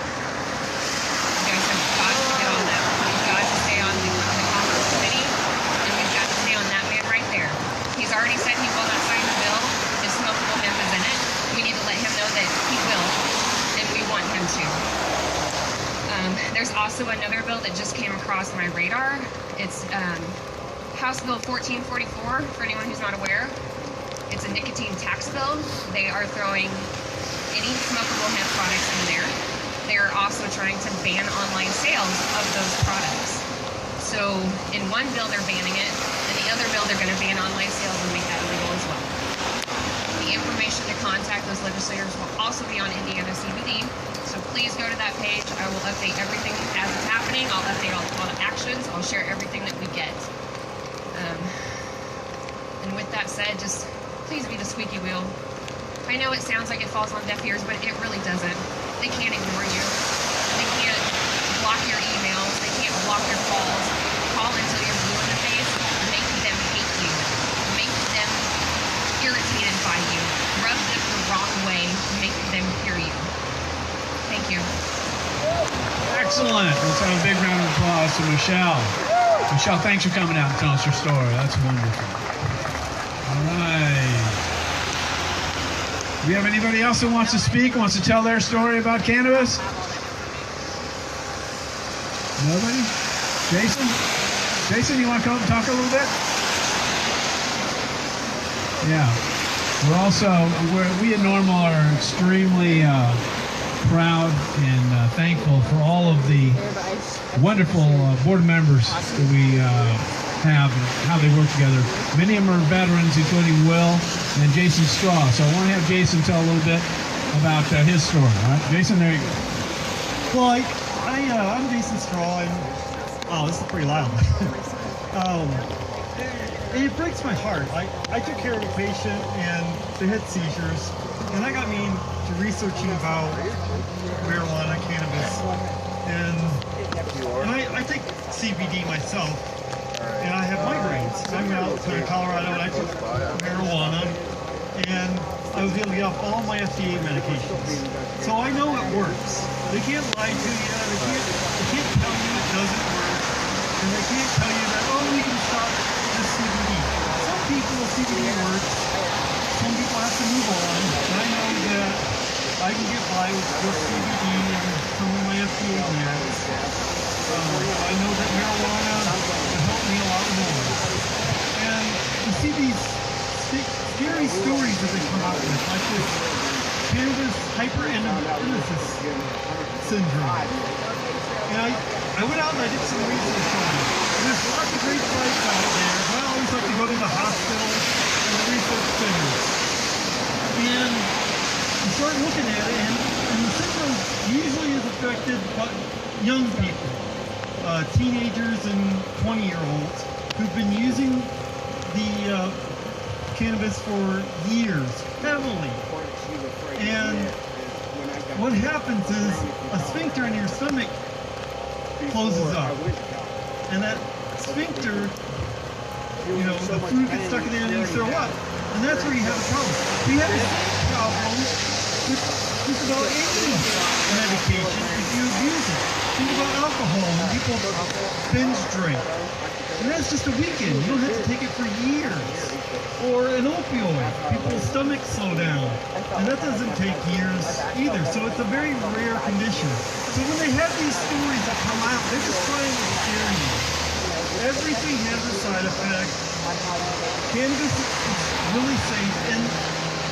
You guys have got to get on that. We've got to stay on the Congress committee, and we've got to stay on that man right there. He's already said he will not sign the bill if smokable hemp is in it. We need to let him know that he will, and we want him to. There's also another bill that just came across my radar. It's House Bill 1444, for anyone who's not aware. It's a nicotine tax bill. They are throwing any smokable hemp products in there. They're also trying to ban online sales of those products. So in one bill, they're banning it. In the other bill, they're going to ban online sales and make that illegal as well. The information to contact those legislators will also be on Indiana CBD. So please go to that page. I will update everything as it's happening. I'll update all the actions. I'll share everything that we get. And with that said, just please be the squeaky wheel. I know it sounds like it falls on deaf ears, but it really doesn't. They can't ignore you. They can't block your emails. They can't block your calls. Call until you're blue in the face. Make them hate you. Make them irritated by you. Rub them the wrong way. Make them hear you. Thank you. Excellent. Let's have a big round of applause to Michelle. Michelle, thanks for coming out and telling us your story. That's wonderful. All right. Do we have anybody else that wants to speak, wants to tell their story about cannabis? Nobody? Jason? Jason, you want to come up and talk a little bit? Yeah. We at Norml are extremely proud and thankful for all of the wonderful board members that we have and how they work together. Many of them are veterans, including Will and Jason Straw. So I want to have Jason tell a little bit about his story. All right, Jason, there you go. Well, I'm Jason Straw, and oh, this is pretty loud. It breaks my heart. I took care of a patient, and they had seizures, and that got me to researching about marijuana, cannabis, and I take CBD myself, and I have migraines. I went out to Colorado, and I took marijuana, and I was able to get off all my FDA medications. So I know it works. They can't lie to you. They can't tell you it doesn't work. And they can't tell you that, oh, we can stop this CBD. Some people, CBD works. Some people have to move on. And I know that I can get by with just CBD and some of my FDA meds. I know that marijuana will help me a lot more. And you see these scary stories that they come out with, like this cannabis hyperemesis syndrome. And I went out and I did some research on it. And there's lots of great sites out there, but I always like to go to the hospitals and the research centers. And you start looking at it, and the syndrome usually is affected by young people, teenagers and 20-year-olds who've been using the cannabis for years, heavily. And what happens is a sphincter in your stomach closes up. And that sphincter, the food gets stuck in there and you throw up. And that's where you have a problem. We have the same problem with just about any medication if you abuse it. Think about alcohol when people binge drink. And that's just a weekend. You don't have to take it for years. Or an opioid. People's stomachs slow down. And that doesn't take years either. So it's a very rare condition. So when they have these stories that come out, they're just trying to scare you. Everything has a side effect. Cannabis is really safe. And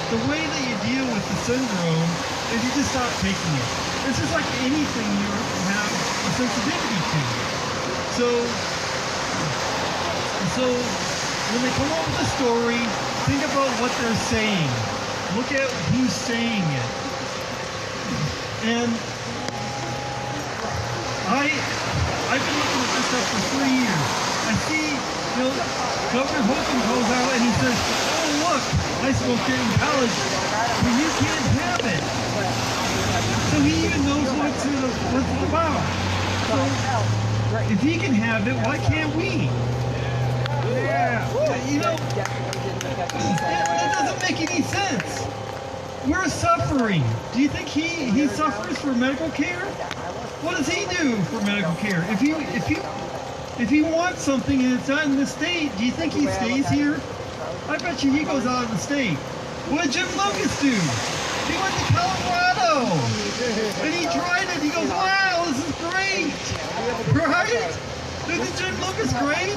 the way that you deal with the syndrome is you just stop taking it. It's just like anything you have a sensitivity to. So when they come up with a story, think about what they're saying. Look at who's saying it. And I've been looking at this stuff for 3 years. I see, Governor Holcomb goes out and he says, oh look, I smoked it in college, but you can't have it. So he even knows what it's about. So if he can have it, why can't we? Yeah. That doesn't make any sense. We're suffering. Do you think he suffers for medical care? What does he do for medical care? If he wants something and it's not in the state, do you think he stays here? I bet you he goes out of the state. What did Jim Lucas do? He went to Colorado and he tried it. He goes, wow, this is great. Right? Isn't Jim Lucas great?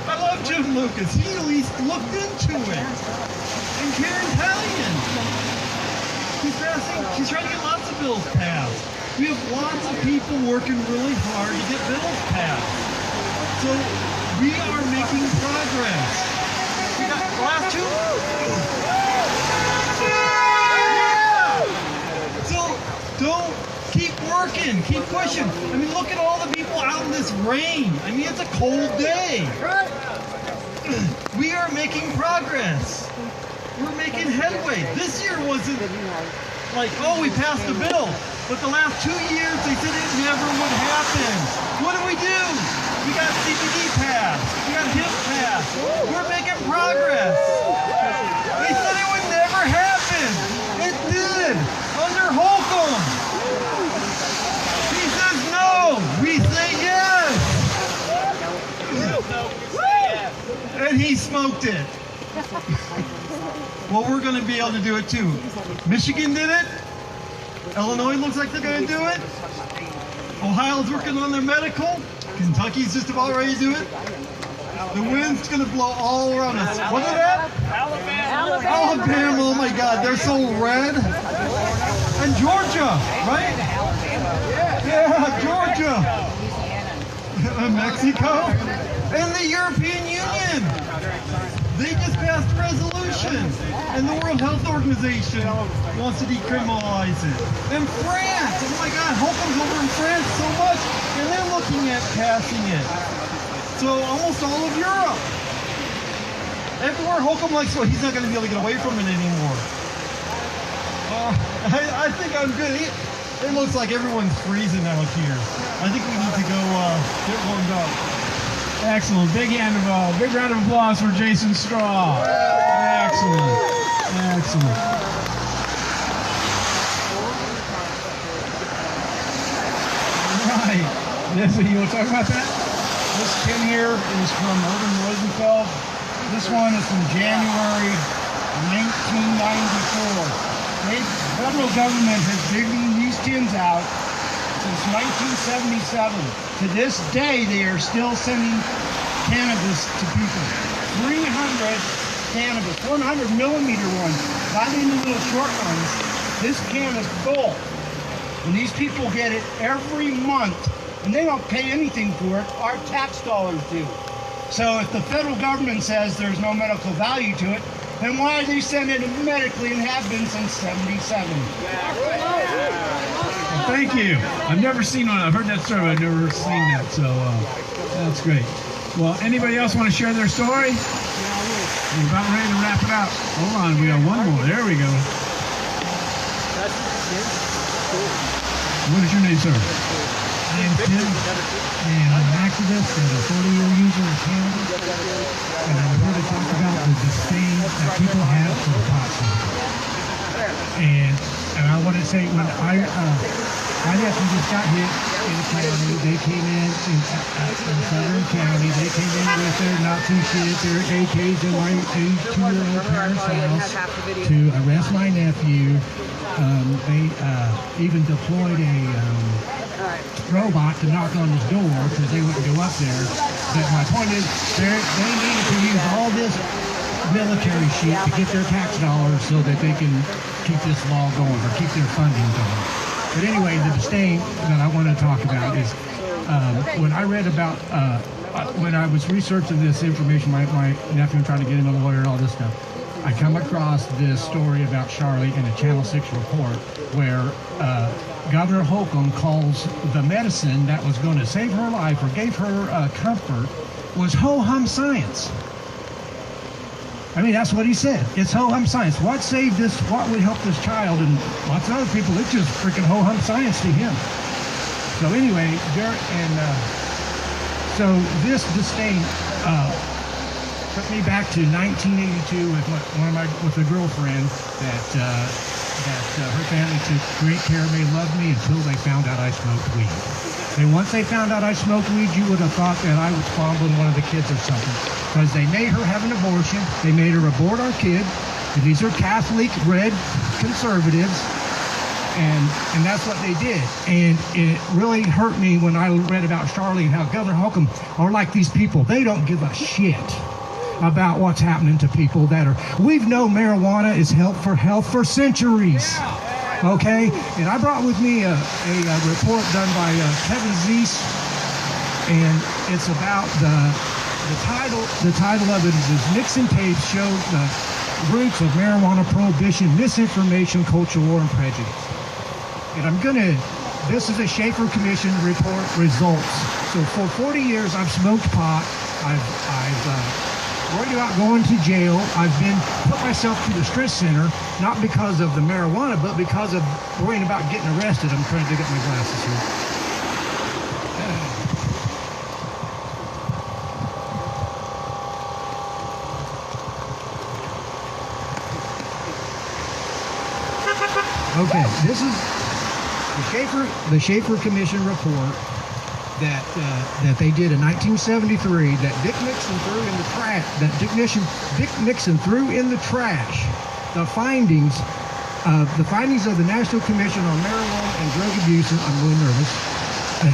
I love Jim Lucas. He at least looked into it. And Karen Talion. She's trying to get lots of bills passed. We have lots of people working really hard to get bills passed. So we are making progress. We got the last two. Yeah! So don't keep working, keep pushing. I mean, look at all the people out in this rain. I mean, it's a cold day. We are making progress. We're making headway. This year wasn't like, oh, we passed a bill. But the last 2 years, they said it never would happen. What do? We got CBD passed. We got hemp passed. We're making progress. They said it would never happen. It did. Under Holcomb. He says no. We say yes. And he smoked it. Well, we're going to be able to do it too. Michigan did it. Illinois looks like they're going to do it. Ohio's working on their medical. Kentucky's just about ready to do it. The wind's going to blow all around us. What is that? Alabama. Oh my God, they're so red. And Georgia, right? Yeah, Georgia. Mexico. And the European Union. They just passed a resolution. And the World Health Organization wants to decriminalize it. And France. Oh my God, Holcomb's over in France so much. And they're looking at passing it. So almost all of Europe. Everywhere Holcomb likes, well, he's not going to be able to get away from it anymore. I think I'm good. It looks like everyone's freezing out here. I think we need to go get warmed up. Excellent. Big round of applause for Jason Straw. Excellent. Excellent. All right. You want to talk about that? This pin here is from Urban Rosenfeld. This one is from January 1994. The federal government has digging these tins out since 1977. To this day, they are still sending cannabis to people. 300 cannabis, 100 millimeter ones, not even the little short ones. This can is full. And these people get it every month, and they don't pay anything for it. Our tax dollars do. So if the federal government says there's no medical value to it, then why are they sending it medically and have been since 77? Well, thank you. I've never seen one. I've heard that story, but I've never seen that. So that's great. Well, anybody else want to share their story? We're about ready to wrap it up. Hold on, we got one more. There we go. What is your name, sir? My name's Tim, and I'm an activist and a 40-year user of cannabis, and I'm here to talk about the disdain that people have for the pot smoke. And I want to say, when I actually just got hit in the county, they came in Southern County, they came in with their Nazi shit, their AKs in my 82-year-old parents' house to arrest my nephew. They even deployed a robot to knock on his door because they wouldn't go up there. But my point is, they needed to use all this military shit to get their tax dollars so that they can keep this law going or keep their funding going. But anyway, the disdain that I want to talk about is when I read about, when I was researching this information, my nephew tried to get him a lawyer and all this stuff, I come across this story about Charly in a Channel 6 report where Governor Holcomb calls the medicine that was going to save her life or gave her comfort was ho-hum science. I mean, that's what he said. It's ho-hum science. What saved this? What would help this child? And lots of other people, it's just freaking ho-hum science to him. So anyway, so this disdain took me back to 1982 with a girlfriend that her family took great care of me, loved me until they found out I smoked weed. And once they found out I smoked weed, you would have thought that I was fondling one of the kids or something. Because they made her have an abortion. They made her abort our kid. And these are Catholic, red conservatives. And that's what they did. And it really hurt me when I read about Charly and how Governor Holcomb are like these people. They don't give a shit about what's happening to people that are. We've known marijuana is health for centuries. Okay, and I brought with me a report done by Kevin Zeiss, and it's about the title of it is Nixon tapes show the roots of marijuana prohibition, misinformation, culture war, and prejudice. And this is a Schaefer Commission report results. So for 40 years I've smoked pot. I've worried about going to jail. I've put myself through the stress center, not because of the marijuana, but because of worrying about getting arrested. I'm trying to dig up my glasses here. Okay, this is the Schaefer Commission report that they did in 1973 that Dick Nixon threw in the trash. Dick Nixon threw in the trash. The findings of the National Commission on Marijuana and Drug Abuse. I'm really nervous. It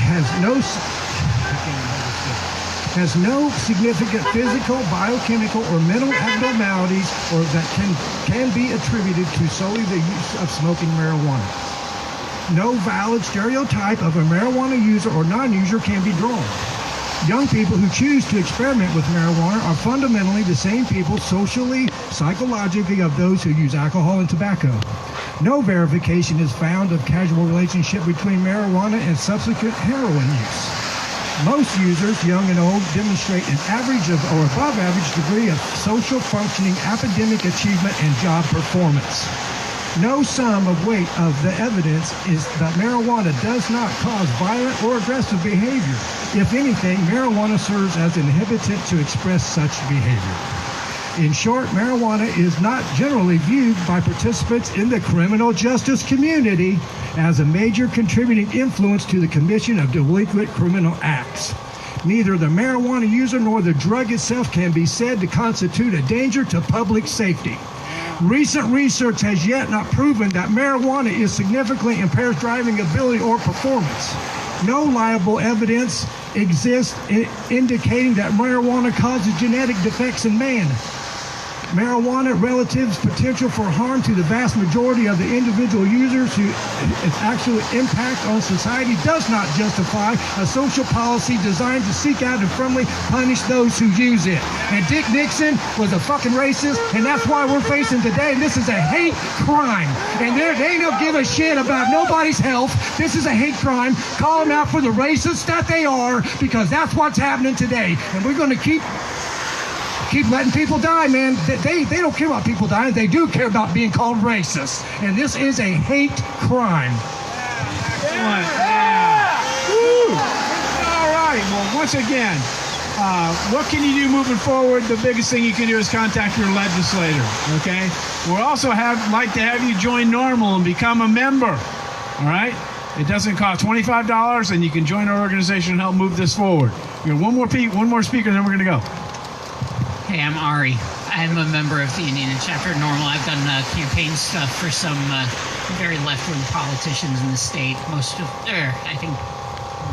has no significant physical, biochemical, or mental abnormalities, or that can be attributed to solely the use of smoking marijuana. no valid stereotype of a marijuana user or non-user can be drawn. Young people who choose to experiment with marijuana are fundamentally the same people socially, psychologically of those who use alcohol and tobacco. No verification is found of causal relationship between marijuana and subsequent heroin use. Most users, young and old, demonstrate an average of or above average degree of social functioning, academic achievement, and job performance. No sum of weight of the evidence is that marijuana does not cause violent or aggressive behavior. If anything, marijuana serves as an inhibitant to express such behavior. In short, marijuana is not generally viewed by participants in the criminal justice community as a major contributing influence to the commission of delinquent criminal acts. Neither the marijuana user nor the drug itself can be said to constitute a danger to public safety. Recent research has yet not proven that marijuana is significantly impairs driving ability or performance. No liable evidence exists indicating that marijuana causes genetic defects in man. Marijuana relatives potential for harm to the vast majority of the individual users who its actual impact on society does not justify a social policy designed to seek out and firmly punish those who use it. And Dick Nixon was a fucking racist, and that's why we're facing today. And this is a hate crime. And they don't give a shit about nobody's health. This is a hate crime. Call them out for the racists that they are, because that's what's happening today. And we're going to keep letting people die, man. They don't care about people dying. They do care about being called racist. And this is a hate crime. Woo. All right. Well, once again, what can you do moving forward? The biggest thing you can do is contact your legislator, okay? We'll also like to have you join Norml and become a member, all right? It doesn't cost $25, and you can join our organization and help move this forward. We have one more speaker, and then we're going to go. Hey, I'm Ari. I'm a member of the Indiana chapter of Norml. I've done campaign stuff for some very left-wing politicians in the state. I think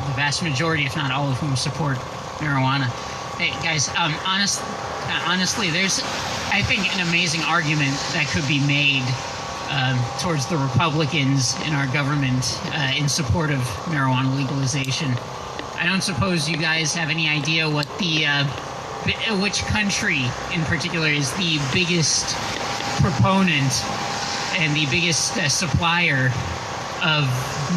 the vast majority, if not all of whom, support marijuana. Hey, guys, honestly, there's, I think, an amazing argument that could be made towards the Republicans in our government in support of marijuana legalization. I don't suppose you guys have any idea what which country in particular is the biggest proponent and the biggest supplier of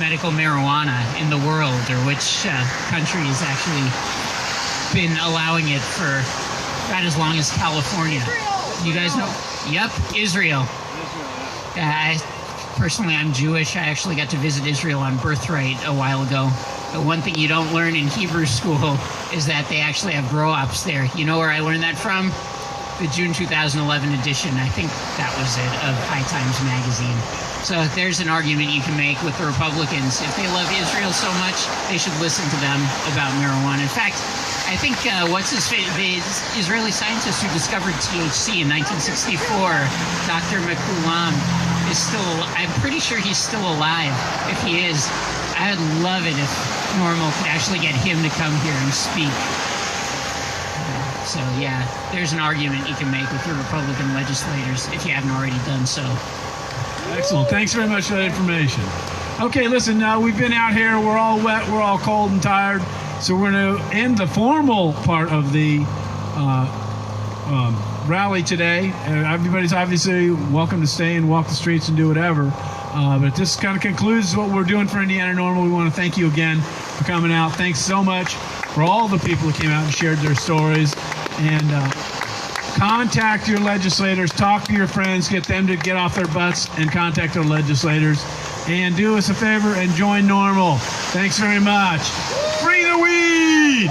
medical marijuana in the world, or which country has actually been allowing it for about as long as California. You guys know? Yep, Israel. Personally, I'm Jewish. I actually got to visit Israel on birthright a while ago. But one thing you don't learn in Hebrew school is that they actually have grow-ups there. You know where I learned that from? The June 2011 edition, I think that was it, of High Times magazine. So there's an argument you can make with the Republicans. If they love Israel so much, they should listen to them about marijuana. In fact, I think the Israeli scientist who discovered THC in 1964, Dr. McCullam, I'm pretty sure he's still alive. If he is, I'd love it if Norml could actually get him to come here and speak. So yeah, there's an argument you can make with your Republican legislators if you haven't already done so. Excellent. Thanks very much for that information. Okay, listen, we've been out here. We're all wet. We're all cold and tired. So we're going to end the formal part of the rally today. Everybody's obviously welcome to stay and walk the streets and do whatever. But this kind of concludes what we're doing for Indiana Norml. We want to thank you again for coming out. Thanks so much for all the people who came out and shared their stories. And contact your legislators, talk to your friends, get them to get off their butts and contact their legislators. And do us a favor and join Norml. Thanks very much. Free the weed!